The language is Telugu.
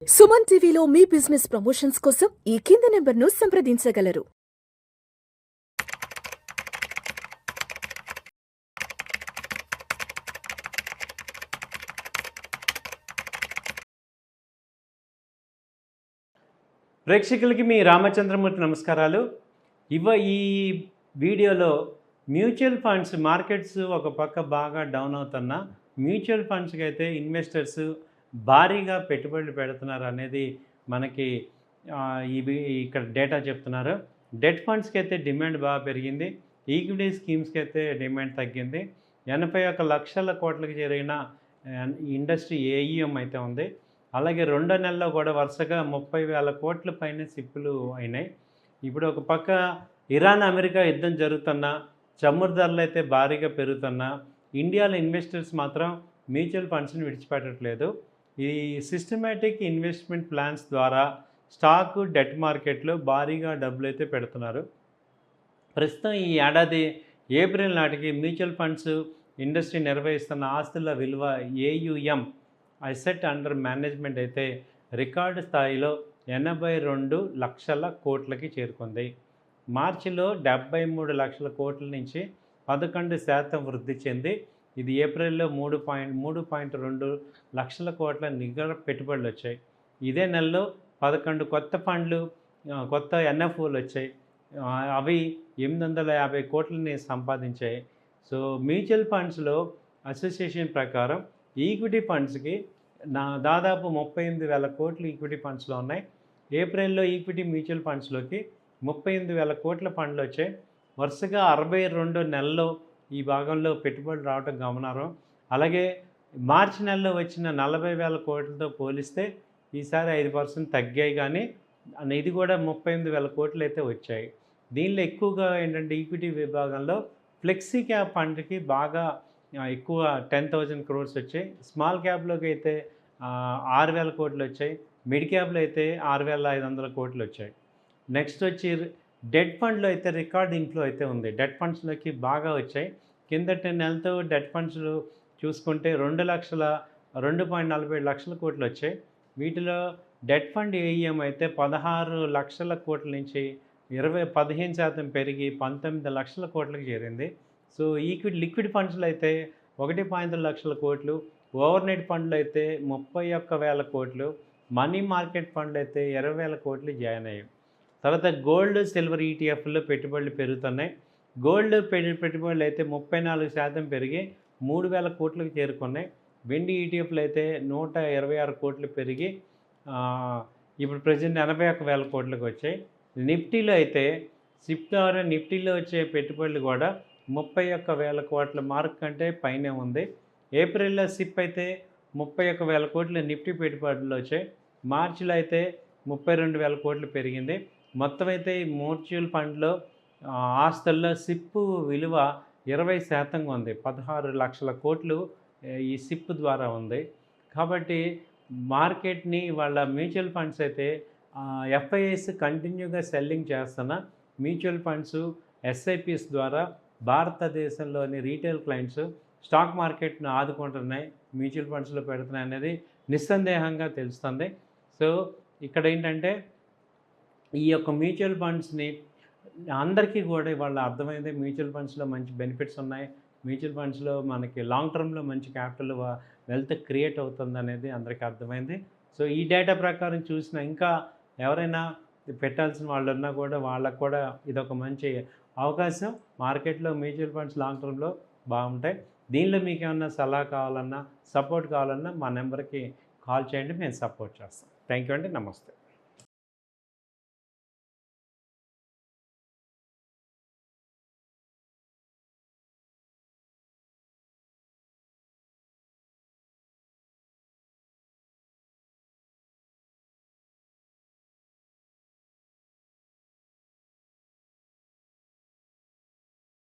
సుమన్ టీవీలో మీ బిజినెస్ ప్రమోషన్స్ కోసం ఈ కింది నెంబర్ను సంప్రదించగలరు. ప్రేక్షకులకి మీ రామచంద్రమూర్తి నమస్కారాలు. ఈ వీడియోలో మ్యూచువల్ ఫండ్స్ మార్కెట్స్ ఒక పక్క బాగా డౌన్ అవుతున్న మ్యూచువల్ ఫండ్స్కి అయితే ఇన్వెస్టర్స్ భారీగా పెట్టుబడులు పెడుతున్నారు అనేది మనకి ఇక్కడ డేటా చెప్తున్నారు. డెట్ ఫండ్స్కి అయితే డిమాండ్ బాగా పెరిగింది, ఈక్విటీ స్కీమ్స్కి అయితే డిమాండ్ తగ్గింది. 81 లక్షల కోట్లకి చేరిన ఇండస్ట్రీ ఏఈఎం అయితే ఉంది. అలాగే 2 నెలల్లో కూడా వరుసగా 30,000 కోట్ల పైన సిప్పులు అయినాయి. ఇప్పుడు ఒక పక్క ఇరాన్ అమెరికా యుద్ధం జరుగుతున్న, చమురు ధరలు అయితే భారీగా పెరుగుతున్నా ఇండియాలో ఇన్వెస్టర్స్ మాత్రం మ్యూచువల్ ఫండ్స్ని విడిచిపెట్టట్లేదు. ఈ సిస్టమేటిక్ ఇన్వెస్ట్మెంట్ ప్లాన్స్ ద్వారా స్టాక్ డెట్ మార్కెట్లో భారీగా డబ్బులు అయితే పెడుతున్నారు. ప్రస్తుతం ఈ ఏడాది ఏప్రిల్ నాటికి మ్యూచువల్ ఫండ్స్ ఇండస్ట్రీ నిర్వహిస్తున్న ఆస్తుల విలువ ఏయుఎం అసెట్ అండర్ మేనేజ్మెంట్ అయితే రికార్డు స్థాయిలో 82 లక్షల కోట్లకి చేరుకుంది. మార్చిలో 73 లక్షల కోట్ల నుంచి 11% వృద్ధి చెంది ఇది ఏప్రిల్లో 3.2 లక్షల కోట్ల నికర పెట్టుబడులు వచ్చాయి. ఇదే నెలలో 11 కొత్త ఫండ్లు, కొత్త ఎన్ఎఫ్ఓలు వచ్చాయి. అవి 850 కోట్లని సంపాదించాయి. సో మ్యూచువల్ ఫండ్స్లో అసోసియేషన్ ప్రకారం ఈక్విటీ ఫండ్స్కి దాదాపు 38,000 కోట్లు ఈక్విటీ ఫండ్స్లో ఉన్నాయి. ఏప్రిల్లో ఈక్విటీ మ్యూచువల్ ఫండ్స్లోకి 38,000 కోట్ల ఫండ్లు వచ్చాయి. వరుసగా 62 నెలల్లో ఈ భాగంలో పెట్టుబడులు రావడం గమనార్హం. అలాగే మార్చి నెలలో వచ్చిన 40,000 కోట్లతో పోలిస్తే ఈసారి 5% తగ్గాయి, కానీ ఇది కూడా 38,000 కోట్లు అయితే వచ్చాయి. దీనిలో ఎక్కువగా ఏంటంటే ఈక్విటీ విభాగంలో ఫ్లెక్సీ క్యాప్ ఫండ్కి బాగా ఎక్కువ 10,000 crores వచ్చాయి. స్మాల్ క్యాప్లోకి అయితే 6,000 కోట్లు వచ్చాయి. మిడ్ క్యాప్లో అయితే 6,500 కోట్లు వచ్చాయి. నెక్స్ట్ వచ్చి డెట్ ఫండ్లో అయితే రికార్డ్ ఇన్ఫ్లో అయితే ఉంది. డెట్ ఫండ్స్లోకి బాగా వచ్చాయి. కిందటి నెలతో డెట్ ఫండ్స్లు చూసుకుంటే 2.47 లక్షల కోట్లు వచ్చాయి. వీటిలో డెట్ ఫండ్ ఏఈఎం అయితే 16 లక్షల కోట్ల నుంచి 15% పెరిగి 19 లక్షల కోట్లకు చేరింది. సో లిక్విడ్ ఫండ్స్లో అయితే 1.2 లక్షల కోట్లు, ఓవర్నైట్ ఫండ్లు అయితే 31,000 కోట్లు, మనీ మార్కెట్ ఫండ్లు అయితే 20,000 కోట్లు జాయిన్ అయ్యాయి. తర్వాత గోల్డ్, సిల్వర్ ఈటీఎఫ్లో పెట్టుబడులు పెరుగుతున్నాయి. గోల్డ్ పెట్టుబడులు అయితే 34% పెరిగి 3,000 కోట్లకు చేరుకున్నాయి. వెండి ఈటీఎఫ్లు అయితే 126 కోట్లు పెరిగి ఇప్పుడు ప్రజెంట్ 81,000 కోట్లకు వచ్చాయి. నిఫ్టీలో అయితే సిప్ ద్వారా నిఫ్టీలో వచ్చే పెట్టుబడులు కూడా 31,000 కోట్ల మార్క్ కంటే పైనే ఉంది. ఏప్రిల్లో సిప్ అయితే 31,000 కోట్ల నిఫ్టీ పెట్టుబడులు వచ్చాయి. మార్చిలో అయితే 32,000 కోట్లు పెరిగింది. మొత్తం అయితే ఈ మ్యూచువల్ ఫండ్లో ఆస్తుల్లో సిప్ విలువ 20% ఉంది. 16 లక్షల కోట్లు ఈ సిప్ ద్వారా ఉంది. కాబట్టి మార్కెట్ని వాళ్ళ మ్యూచువల్ ఫండ్స్ అయితే ఎఫ్ఐఎస్ కంటిన్యూగా సెల్లింగ్ చేస్తున్న మ్యూచువల్ ఫండ్స్, ఎస్ఐపిస్ ద్వారా భారతదేశంలోని రీటైల్ క్లయింట్స్ స్టాక్ మార్కెట్ను ఆదుకుంటున్నాయి, మ్యూచువల్ ఫండ్స్లో పెడుతున్నాయి అనేది నిస్సందేహంగా తెలుస్తుంది. సో ఇక్కడ ఏంటంటే ఈ యొక్క మ్యూచువల్ ఫండ్స్ని అందరికీ కూడా ఇవాళ అర్థమైంది. మ్యూచువల్ ఫండ్స్లో మంచి బెనిఫిట్స్ ఉన్నాయి, మ్యూచువల్ ఫండ్స్లో మనకి లాంగ్ టర్మ్లో మంచి క్యాపిటల్ వెల్త్ క్రియేట్ అవుతుంది అనేది అందరికీ అర్థమైంది. సో ఈ డేటా ప్రకారం చూసిన ఇంకా ఎవరైనా పెట్టాల్సిన వాళ్ళు ఉన్నా కూడా వాళ్ళకు కూడా ఇదొక మంచి అవకాశం. మార్కెట్లో మ్యూచువల్ ఫండ్స్ లాంగ్ టర్మ్లో బాగుంటాయి. దీనిలో మీకు ఏమన్నా సలహా కావాలన్నా, సపోర్ట్ కావాలన్నా మా నెంబర్కి కాల్ చేయండి, మేము సపోర్ట్ చేస్తాం. థ్యాంక్ యూ అండి. నమస్తే.